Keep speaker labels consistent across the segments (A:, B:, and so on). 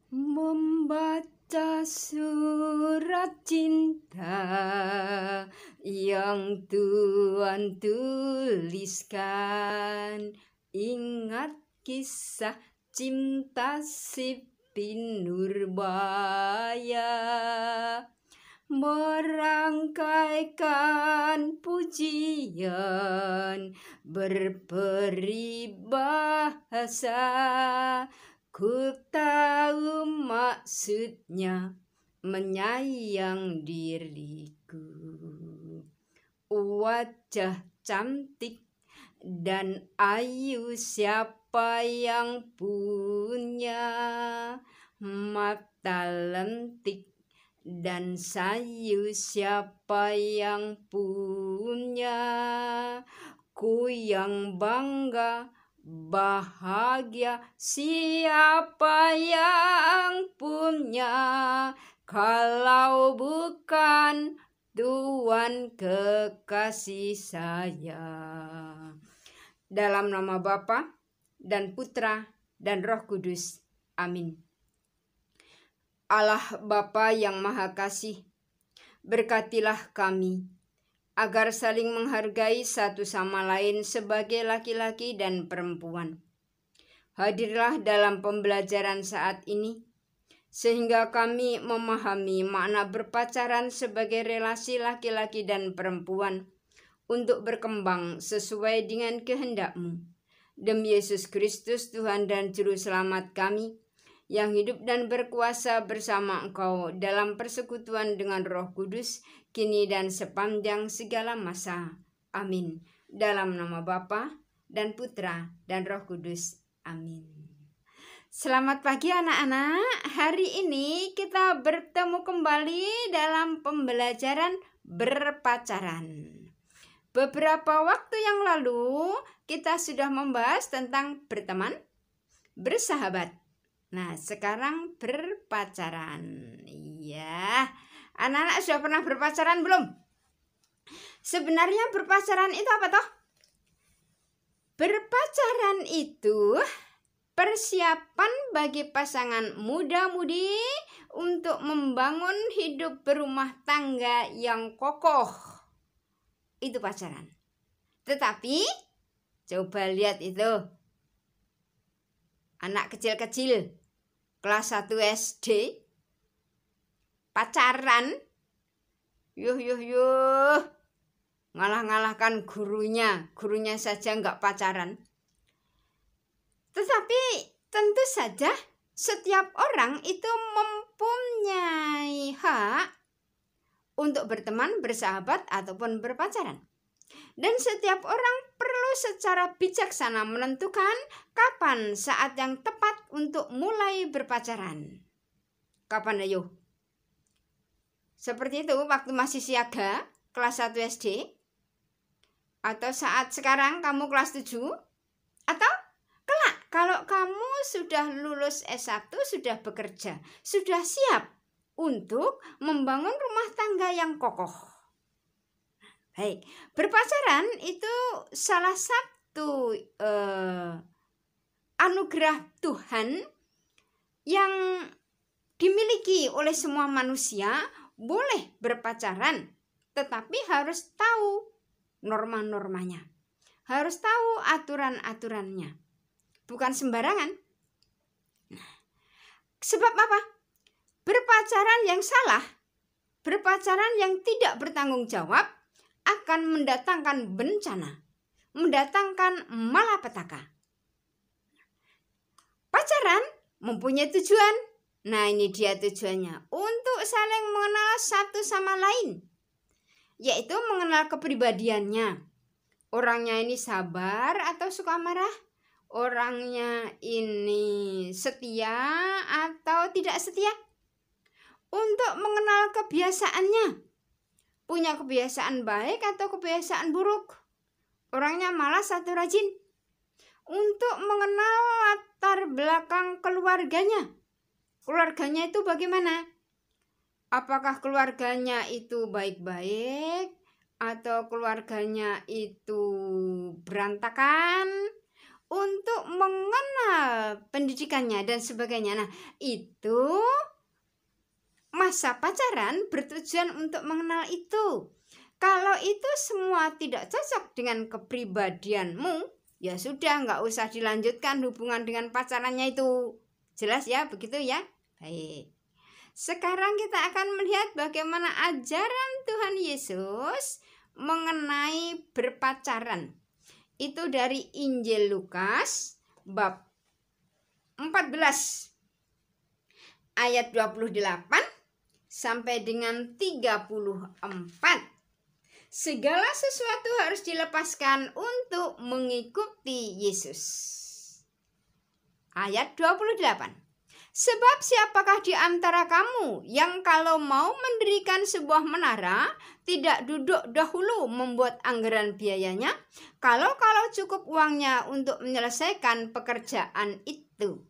A: Membaca surat cinta yang Tuhan tuliskan, ingat kisah cinta Siti Nurbaya, merangkaikan pujian berperibahasa. Ku tahu maksudnya menyayang diriku. Wajah cantik dan ayu siapa yang punya, mata lentik dan sayu siapa yang punya. Ku yang bangga bahagia siapa yang punya, kalau bukan Tuhan kekasih saya. Dalam nama Bapa dan Putra dan Roh Kudus. Amin. Allah Bapa yang Maha Kasih, berkatilah kami agar saling menghargai satu sama lain sebagai laki-laki dan perempuan. Hadirlah dalam pembelajaran saat ini, sehingga kami memahami makna berpacaran sebagai relasi laki-laki dan perempuan untuk berkembang sesuai dengan kehendak-Mu. Demi Yesus Kristus, Tuhan dan Juru Selamat kami, yang hidup dan berkuasa bersama Engkau dalam persekutuan dengan Roh Kudus, kini dan sepanjang segala masa. Amin. Dalam nama Bapa dan Putra dan Roh Kudus. Amin. Selamat pagi anak-anak. Hari ini kita bertemu kembali dalam pembelajaran berpacaran. Beberapa waktu yang lalu kita sudah membahas tentang berteman, bersahabat. Nah, sekarang berpacaran. Iya. Anak-anak sudah pernah berpacaran belum? Sebenarnya berpacaran itu apa toh? Berpacaran itu persiapan bagi pasangan muda-mudi untuk membangun hidup berumah tangga yang kokoh. Itu pacaran. Tetapi coba lihat itu. Anak kecil-kecil kelas 1 SD pacaran, yuh, ngalah-ngalahkan gurunya saja nggak pacaran. Tetapi tentu saja setiap orang itu mempunyai hak untuk berteman, bersahabat, ataupun berpacaran. Dan setiap orang perlu secara bijaksana menentukan kapan saat yang tepat untuk mulai berpacaran. Kapan ayo? Seperti itu waktu masih siaga kelas 1 SD, atau saat sekarang kamu kelas 7, atau kelak kalau kamu sudah lulus S1, sudah bekerja, sudah siap untuk membangun rumah tangga yang kokoh. Baik, berpacaran itu salah satu anugerah Tuhan yang dimiliki oleh semua manusia. Boleh berpacaran, tetapi harus tahu norma-normanya, harus tahu aturan-aturannya, bukan sembarangan. Sebab apa? Berpacaran yang salah, berpacaran yang tidak bertanggung jawab akan mendatangkan bencana, mendatangkan malapetaka. Pacaran mempunyai tujuan. Nah, ini dia tujuannya, untuk saling mengenal satu sama lain, yaitu mengenal kepribadiannya. Orangnya ini sabar atau suka marah? Orangnya ini setia atau tidak setia? Untuk mengenal kebiasaannya. Punya kebiasaan baik atau kebiasaan buruk? Orangnya malas atau rajin? Untuk mengenal latar belakang keluarganya. Keluarganya itu bagaimana? Apakah keluarganya itu baik-baik? Atau keluarganya itu berantakan? untuk mengenal pendidikannya dan sebagainya. Nah, itu masa pacaran bertujuan untuk mengenal itu. Kalau itu semua tidak cocok dengan kepribadianmu, ya sudah, nggak usah dilanjutkan hubungan dengan pacarannya itu. Jelas ya, begitu ya? Baik. Sekarang kita akan melihat bagaimana ajaran Tuhan Yesus mengenai berpacaran. Itu dari Injil Lukas bab 14 ayat 28 sampai dengan 34. Segala sesuatu harus dilepaskan untuk mengikuti Yesus. Ayat 28. Sebab siapakah di antara kamu yang kalau mau mendirikan sebuah menara tidak duduk dahulu membuat anggaran biayanya, kalau cukup uangnya untuk menyelesaikan pekerjaan itu.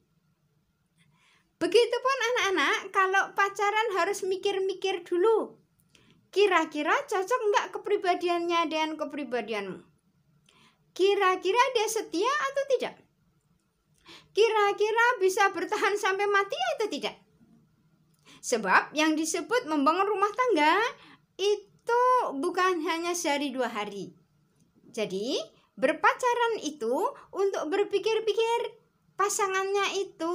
A: Begitupun anak-anak, kalau pacaran harus mikir-mikir dulu. Kira-kira cocok enggak kepribadiannya dengan kepribadianmu? Kira-kira dia setia atau tidak? Kira-kira bisa bertahan sampai mati atau tidak? Sebab yang disebut membangun rumah tangga itu bukan hanya sehari 2 hari. Jadi berpacaran itu untuk berpikir-pikir pasangannya itu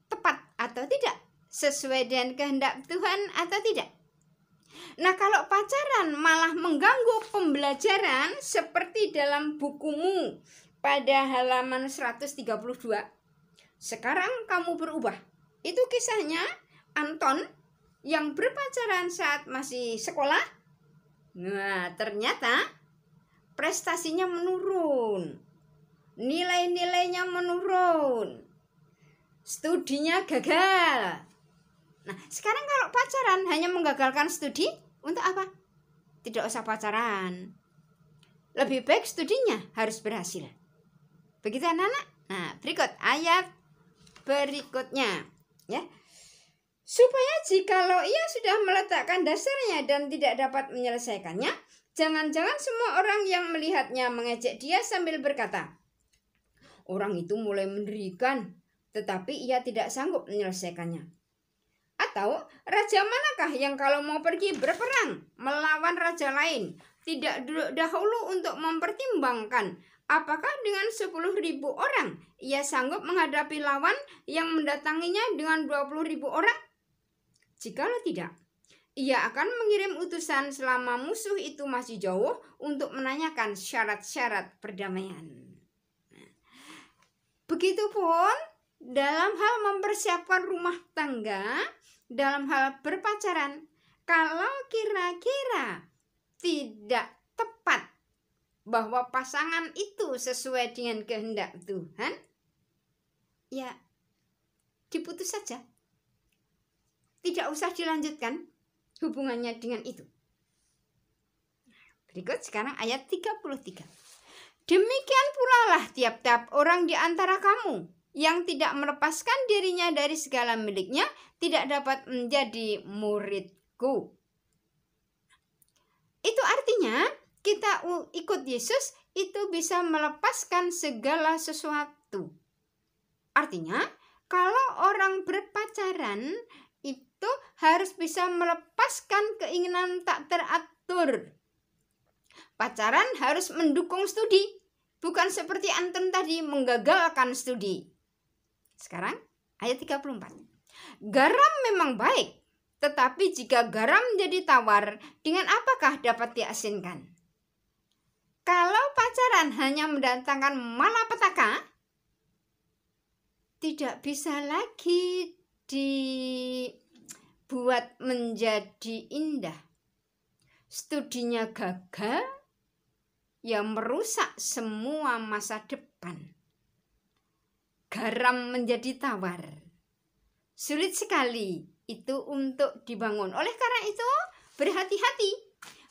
A: tepat atau tidak, sesuai dengan kehendak Tuhan atau tidak. Nah, kalau pacaran malah mengganggu pembelajaran seperti dalam bukumu pada halaman 132, sekarang kamu berubah. Itu kisahnya Anton yang berpacaran saat masih sekolah. Nah, ternyata prestasinya menurun, nilai-nilainya menurun, studinya gagal. Nah, sekarang kalau pacaran hanya menggagalkan studi, untuk apa? Tidak usah pacaran. Lebih baik studinya harus berhasil. Begitu anak-anak? Nah, berikut ayat berikutnya, ya. Supaya jikalau ia sudah meletakkan dasarnya dan tidak dapat menyelesaikannya, jangan-jangan semua orang yang melihatnya mengejek dia sambil berkata, orang itu mulai mendirikan, tetapi ia tidak sanggup menyelesaikannya. Atau raja manakah yang kalau mau pergi berperang melawan raja lain, tidak dahulu untuk mempertimbangkan apakah dengan 10.000 orang ia sanggup menghadapi lawan yang mendatanginya dengan 20.000 orang? Jikalau tidak, ia akan mengirim utusan selama musuh itu masih jauh untuk menanyakan syarat-syarat perdamaian. Begitupun dalam hal mempersiapkan rumah tangga, dalam hal berpacaran, kalau kira-kira tidak tepat bahwa pasangan itu sesuai dengan kehendak Tuhan, ya diputus saja. Tidak usah dilanjutkan hubungannya dengan itu. Berikut sekarang ayat 33. Demikian pula lah tiap-tiap orang di antara kamu yang tidak melepaskan dirinya dari segala miliknya tidak dapat menjadi muridku. Itu artinya kita ikut Yesus itu bisa melepaskan segala sesuatu. Artinya kalau orang berpacaran itu harus bisa melepaskan keinginan tak teratur. Pacaran harus mendukung studi, bukan seperti Anton tadi menggagalkan studi. Sekarang ayat 34. Garam memang baik, tetapi jika garam menjadi tawar, dengan apakah dapat diasinkan? Kalau pacaran hanya mendatangkan malapetaka, tidak bisa lagi dibuat menjadi indah. Studinya gagal, ya merusak semua masa depan. Garam menjadi tawar, sulit sekali itu untuk dibangun. Oleh karena itu berhati-hati,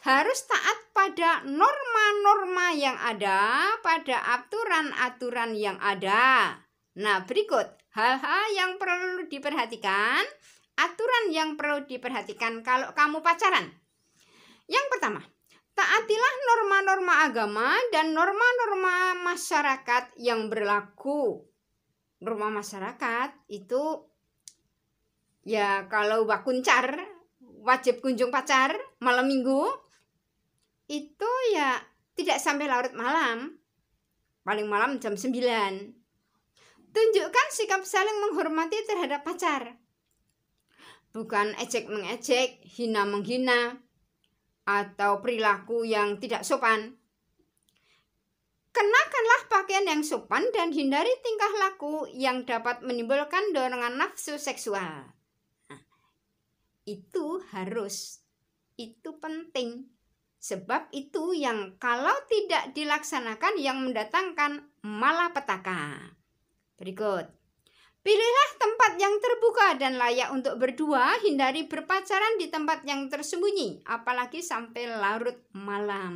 A: harus taat pada norma-norma yang ada, pada aturan-aturan yang ada. Nah, berikut hal-hal yang perlu diperhatikan, aturan yang perlu diperhatikan kalau kamu pacaran. Yang pertama, taatilah norma-norma agama dan norma-norma masyarakat yang berlaku. Norma masyarakat itu ya kalau wakuncar, wajib kunjung pacar malam minggu, itu ya tidak sampai larut malam, paling malam jam 9. Tunjukkan sikap saling menghormati terhadap pacar. Bukan ejek-mengejek, hina-menghina, atau perilaku yang tidak sopan. Kenakanlah pakaian yang sopan dan hindari tingkah laku yang dapat menimbulkan dorongan nafsu seksual. Nah, itu harus, itu penting. Sebab itu yang kalau tidak dilaksanakan yang mendatangkan malapetaka. Berikut. Pilihlah tempat yang terbuka dan layak untuk berdua, hindari berpacaran di tempat yang tersembunyi, apalagi sampai larut malam.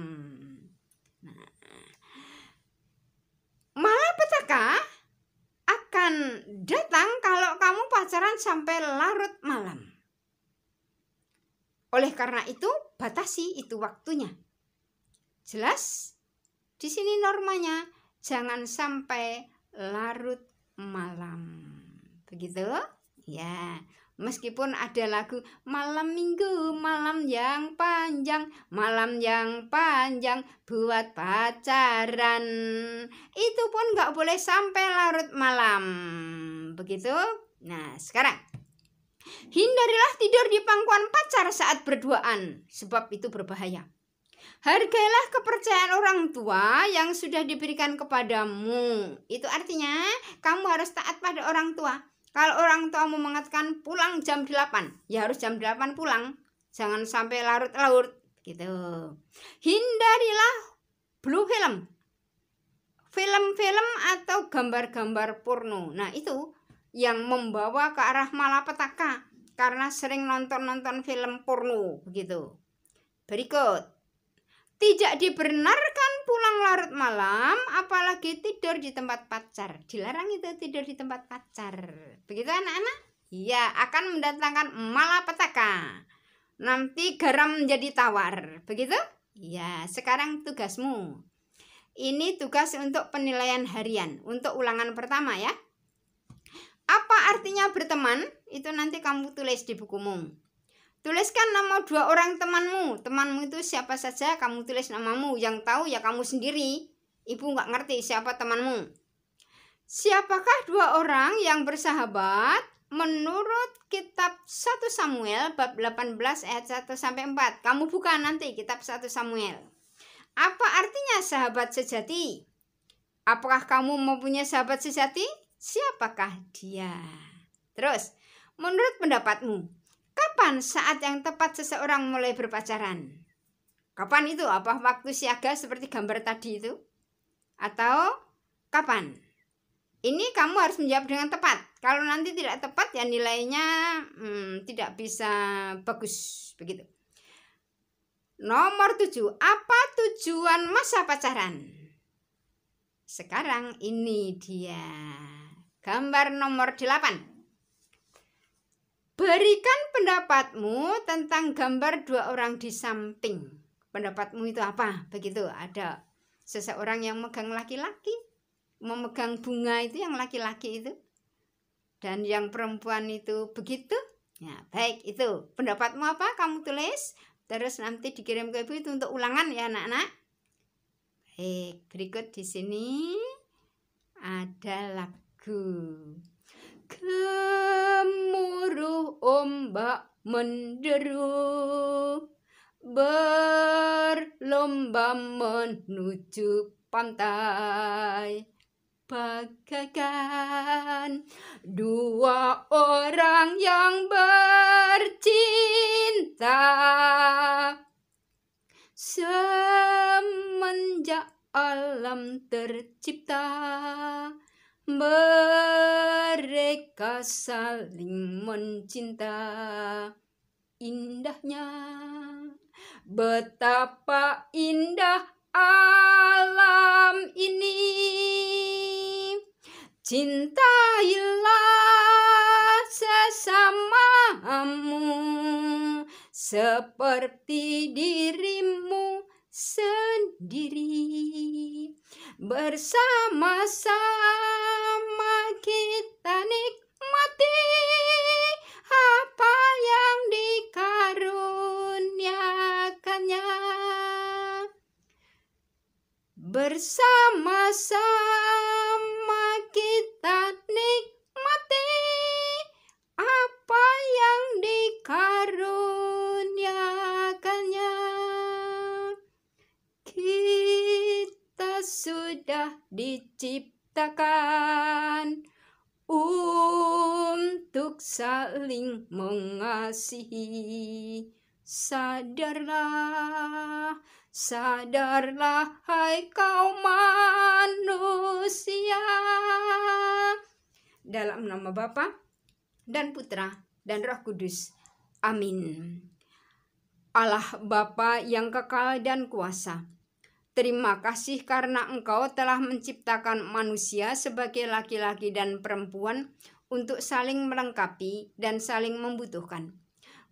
A: Nah, malapetaka akan datang kalau kamu pacaran sampai larut malam. Oleh karena itu, batasi itu waktunya. Jelas? Di sini normanya, jangan sampai larut malam. Begitu? Ya, meskipun ada lagu malam minggu, malam yang panjang buat pacaran, itu pun nggak boleh sampai larut malam. Begitu? Nah, sekarang hindarilah tidur di pangkuan pacar saat berduaan, sebab itu berbahaya. Hargailah kepercayaan orang tua yang sudah diberikan kepadamu. Itu artinya kamu harus taat pada orang tua. Kalau orang tuamu mengatakan pulang jam 8, ya harus jam 8 pulang. Jangan sampai larut-larut gitu. Hindarilah blue film. Film-film atau gambar-gambar porno. Nah, itu yang membawa ke arah malapetaka karena sering nonton film porno begitu. Berikut. Tidak dibenarkan pulang larut malam, apalagi tidur di tempat pacar. Dilarang itu tidur di tempat pacar. Begitu anak-anak? Iya, akan mendatangkan malapetaka. Nanti garam menjadi tawar. Begitu? Iya, sekarang tugasmu. Ini tugas untuk penilaian harian. Untuk ulangan pertama ya. Apa artinya berteman? Itu nanti kamu tulis di bukumu. Tuliskan nama 2 orang temanmu. Temanmu itu siapa saja, kamu tulis namamu. Yang tahu ya kamu sendiri. Ibu nggak ngerti siapa temanmu. Siapakah 2 orang yang bersahabat? Menurut kitab 1 Samuel bab 18 ayat 1-4. Kamu buka nanti kitab 1 Samuel. Apa artinya sahabat sejati? Apakah kamu mempunyai sahabat sejati? Siapakah dia? Terus, menurut pendapatmu, kapan saat yang tepat seseorang mulai berpacaran? Kapan itu? Apa waktu siaga seperti gambar tadi itu? Atau kapan? Ini kamu harus menjawab dengan tepat. Kalau nanti tidak tepat ya nilainya tidak bisa bagus. Begitu. Nomor 7. Apa tujuan masa pacaran? Sekarang ini dia. Gambar nomor 8. Berikan pendapatmu tentang gambar 2 orang di samping. Pendapatmu itu apa? Begitu, ada seseorang yang megang laki-laki, memegang bunga itu yang laki-laki itu. Dan yang perempuan itu begitu. Ya, baik, itu. Pendapatmu apa? Kamu tulis. Terus nanti dikirim ke ibu itu untuk ulangan ya anak-anak. Baik, berikut di sini ada lagu. Gemuruh ombak menderu, berlomba menuju pantai, bagaikan 2 orang yang bercinta. Semenjak alam tercipta, mereka saling mencinta. Indahnya, betapa indah alam ini. Cintailah sesamamu seperti dirimu sendiri. Bersama-sama kita nikmati apa yang dikaruniakannya. Bersama-sama kita nikmati apa yang dikaruniakannya. Kita sudah diciptakan untuk saling mengasihi. Sadarlah, sadarlah hai kaum manusia. Dalam nama Bapa dan Putra dan Roh Kudus. Amin. Allah Bapa yang kekal dan kuasa, terima kasih karena Engkau telah menciptakan manusia sebagai laki-laki dan perempuan untuk saling melengkapi dan saling membutuhkan.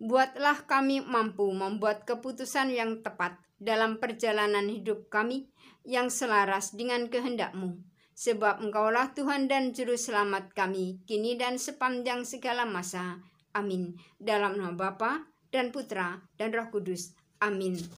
A: Buatlah kami mampu membuat keputusan yang tepat dalam perjalanan hidup kami yang selaras dengan kehendak-Mu. Sebab Engkaulah Tuhan dan Juru Selamat kami, kini dan sepanjang segala masa. Amin. Dalam nama Bapa dan Putra dan Roh Kudus. Amin.